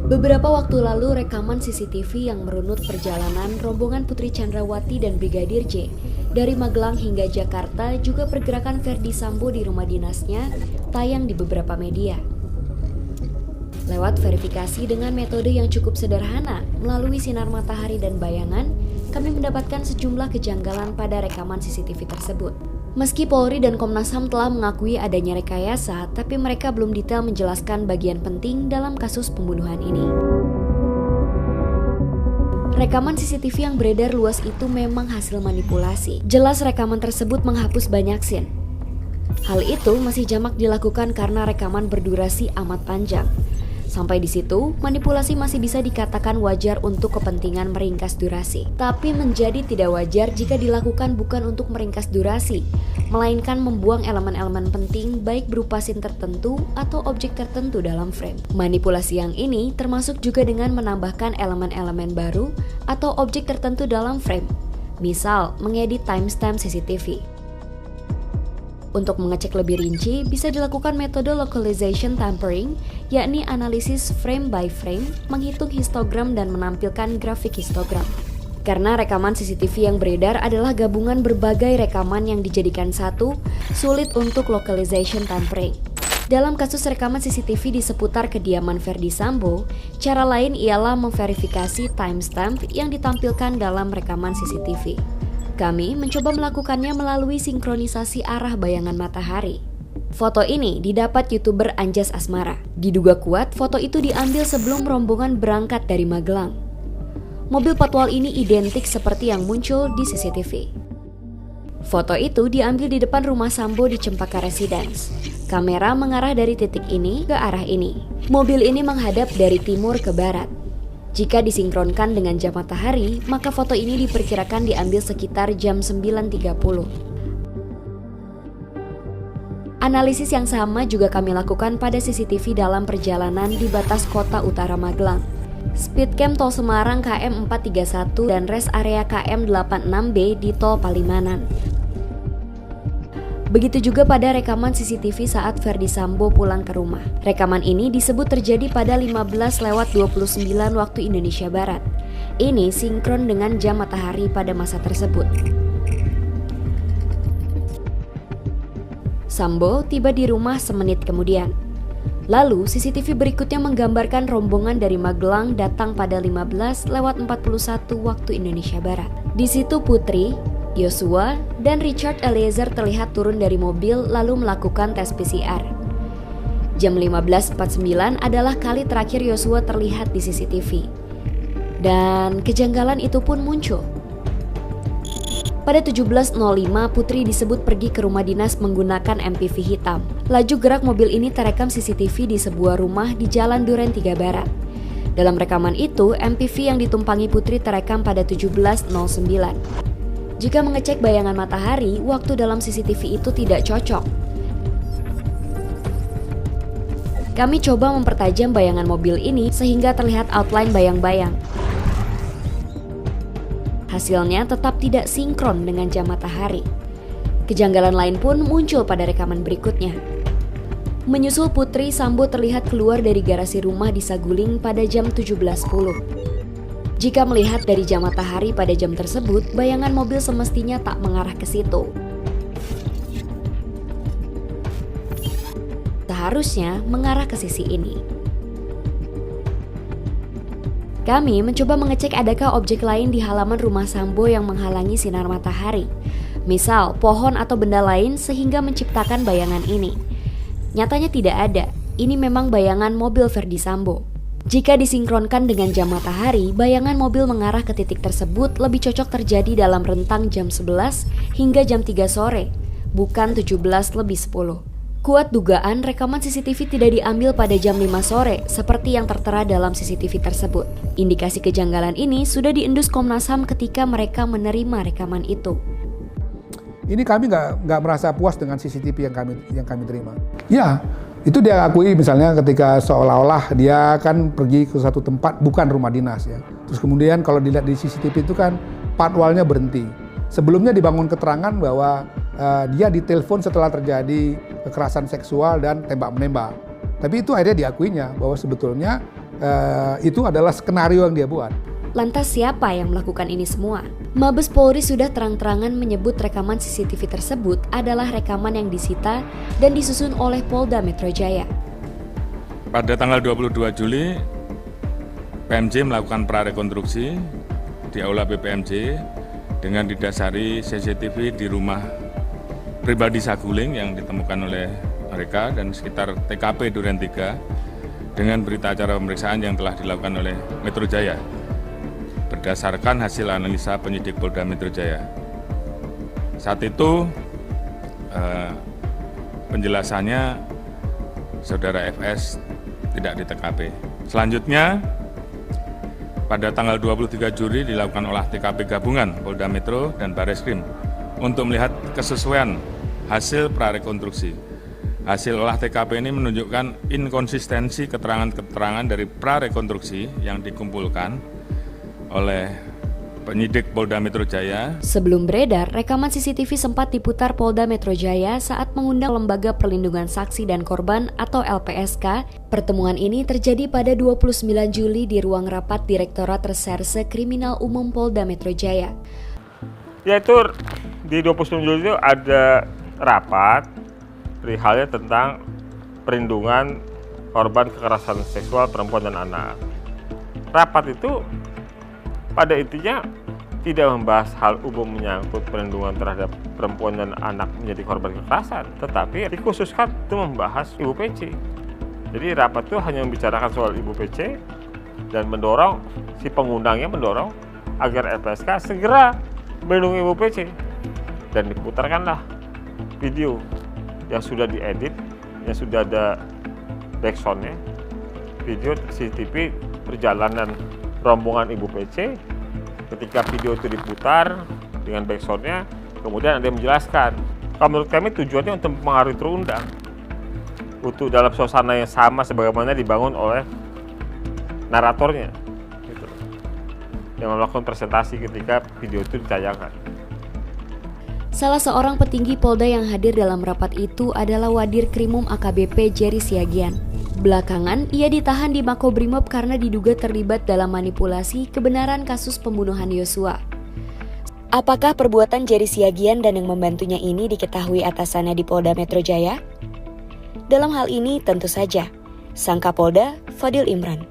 Beberapa waktu lalu, rekaman CCTV yang merunut perjalanan rombongan Putri Chandrawati dan Brigadir J dari Magelang hingga Jakarta, juga pergerakan Verdi Sambo di rumah dinasnya, tayang di beberapa media. Lewat verifikasi dengan metode yang cukup sederhana, melalui sinar matahari dan bayangan, kami mendapatkan sejumlah kejanggalan pada rekaman CCTV tersebut. Meski Polri dan Komnas HAM telah mengakui adanya rekayasa, tapi mereka belum detail menjelaskan bagian penting dalam kasus pembunuhan ini. Rekaman CCTV yang beredar luas itu memang hasil manipulasi. Jelas rekaman tersebut menghapus banyak scene. Hal itu masih jamak dilakukan karena rekaman berdurasi amat panjang. Sampai di situ, manipulasi masih bisa dikatakan wajar untuk kepentingan meringkas durasi. Tapi menjadi tidak wajar jika dilakukan bukan untuk meringkas durasi, melainkan membuang elemen-elemen penting baik berupa scene tertentu atau objek tertentu dalam frame. Manipulasi yang ini termasuk juga dengan menambahkan elemen-elemen baru atau objek tertentu dalam frame. Misal, mengedit timestamp CCTV. Untuk mengecek lebih rinci, bisa dilakukan metode localization tampering, yakni analisis frame by frame, menghitung histogram dan menampilkan grafik histogram. Karena rekaman CCTV yang beredar adalah gabungan berbagai rekaman yang dijadikan satu, sulit untuk localization tampering. Dalam kasus rekaman CCTV di seputar kediaman Verdi Sambo, cara lain ialah memverifikasi timestamp yang ditampilkan dalam rekaman CCTV. Kami mencoba melakukannya melalui sinkronisasi arah bayangan matahari. Foto ini didapat YouTuber Anjas Asmara. Diduga kuat, foto itu diambil sebelum rombongan berangkat dari Magelang. Mobil patwal ini identik seperti yang muncul di CCTV. Foto itu diambil di depan rumah Sambo di Cempaka Residence. Kamera mengarah dari titik ini ke arah ini. Mobil ini menghadap dari timur ke barat. Jika disinkronkan dengan jam matahari, maka foto ini diperkirakan diambil sekitar jam 9.30. Analisis yang sama juga kami lakukan pada CCTV dalam perjalanan di batas kota utara Magelang. Speedcam Tol Semarang KM 431 dan rest area KM 86B di Tol Palimanan. Begitu juga pada rekaman CCTV saat Verdi Sambo pulang ke rumah. Rekaman ini disebut terjadi pada 15:29 waktu Indonesia Barat. Ini sinkron dengan jam matahari pada masa tersebut. Sambo tiba di rumah semenit kemudian. Lalu CCTV berikutnya menggambarkan rombongan dari Magelang datang pada 15:41 waktu Indonesia Barat. Di situ Putri, Yosua, dan Richard Eliezer terlihat turun dari mobil lalu melakukan tes PCR. Jam 15.49 adalah kali terakhir Yosua terlihat di CCTV. Dan kejanggalan itu pun muncul. Pada 17.05, Putri disebut pergi ke rumah dinas menggunakan MPV hitam. Laju gerak mobil ini terekam CCTV di sebuah rumah di Jalan Duren 3 Barat. Dalam rekaman itu, MPV yang ditumpangi Putri terekam pada 17.09. Jika mengecek bayangan matahari, waktu dalam CCTV itu tidak cocok. Kami coba mempertajam bayangan mobil ini sehingga terlihat outline bayang-bayang. Hasilnya tetap tidak sinkron dengan jam matahari. Kejanggalan lain pun muncul pada rekaman berikutnya. Menyusul Putri, Sambo terlihat keluar dari garasi rumah di Saguling pada jam 17.10. Jika melihat dari jam matahari pada jam tersebut, bayangan mobil semestinya tak mengarah ke situ. Seharusnya mengarah ke sisi ini. Kami mencoba mengecek adakah objek lain di halaman rumah Sambo yang menghalangi sinar matahari. Misal, pohon atau benda lain sehingga menciptakan bayangan ini. Nyatanya tidak ada. Ini memang bayangan mobil Verdi Sambo. Jika disinkronkan dengan jam matahari, bayangan mobil mengarah ke titik tersebut lebih cocok terjadi dalam rentang jam 11 hingga jam 3 sore, bukan 17:10. Kuat dugaan rekaman CCTV tidak diambil pada jam 5 sore, seperti yang tertera dalam CCTV tersebut. Indikasi kejanggalan ini sudah diendus Komnas HAM ketika mereka menerima rekaman itu. Ini kami nggak merasa puas dengan CCTV yang kami terima. Ya, itu dia akui misalnya ketika seolah-olah dia kan pergi ke satu tempat bukan rumah dinas ya. Terus kemudian kalau dilihat di CCTV itu kan patwalnya berhenti. Sebelumnya dibangun keterangan bahwa dia ditelepon setelah terjadi kekerasan seksual dan tembak-menembak. Tapi itu akhirnya diakuinya bahwa sebetulnya itu adalah skenario yang dia buat. Lantas siapa yang melakukan ini semua? Mabes Polri sudah terang-terangan menyebut rekaman CCTV tersebut adalah rekaman yang disita dan disusun oleh Polda Metro Jaya. Pada tanggal 22 Juli, PMJ melakukan prarekonstruksi di Aula BPMJ dengan didasari CCTV di rumah pribadi Saguling yang ditemukan oleh mereka dan sekitar TKP Duren 3 dengan berita acara pemeriksaan yang telah dilakukan oleh Metro Jaya berdasarkan hasil analisa penyidik Polda Metro Jaya. Saat itu penjelasannya Saudara FS tidak di TKP. Selanjutnya pada tanggal 23 Juli dilakukan olah TKP gabungan Polda Metro dan Bareskrim untuk melihat kesesuaian hasil prarekonstruksi. Hasil olah TKP ini menunjukkan inkonsistensi keterangan-keterangan dari prarekonstruksi yang dikumpulkan oleh penyidik Polda Metro Jaya. Sebelum beredar, rekaman CCTV sempat diputar Polda Metro Jaya saat mengundang Lembaga Perlindungan Saksi dan Korban atau LPSK. Pertemuan ini terjadi pada 29 Juli di ruang rapat Direktorat Reserse Kriminal Umum Polda Metro Jaya. Yaitu di 29 Juli itu ada rapat perihalnya tentang perlindungan korban kekerasan seksual perempuan dan anak. Rapat itu pada intinya tidak membahas hal umum menyangkut perlindungan terhadap perempuan dan anak menjadi korban kekerasan, tetapi dikhususkan itu membahas Ibu PC. Jadi rapat itu hanya membicarakan soal Ibu PC dan mendorong, si pengundangnya mendorong agar LPSK segera melindungi Ibu PC. Dan diputarkanlah video yang sudah diedit, yang sudah ada backsound-nya, video CCTV perjalanan rombongan Ibu PC. Ketika video itu diputar dengan backsound-nya, kemudian ada yang menjelaskan. Kalau menurut kami tujuannya untuk mempengaruhi terundang, untuk dalam suasana yang sama sebagaimana dibangun oleh naratornya, gitu, yang melakukan presentasi ketika video itu ditayangkan. Salah seorang petinggi Polda yang hadir dalam rapat itu adalah Wadir Krimum AKBP Jerry Siagian. Belakangan, ia ditahan di Makobrimob karena diduga terlibat dalam manipulasi kebenaran kasus pembunuhan Yosua. Apakah perbuatan Jerry Siagian dan yang membantunya ini diketahui atasannya di Polda Metro Jaya? Dalam hal ini tentu saja, sang Kapolda Fadil Imran.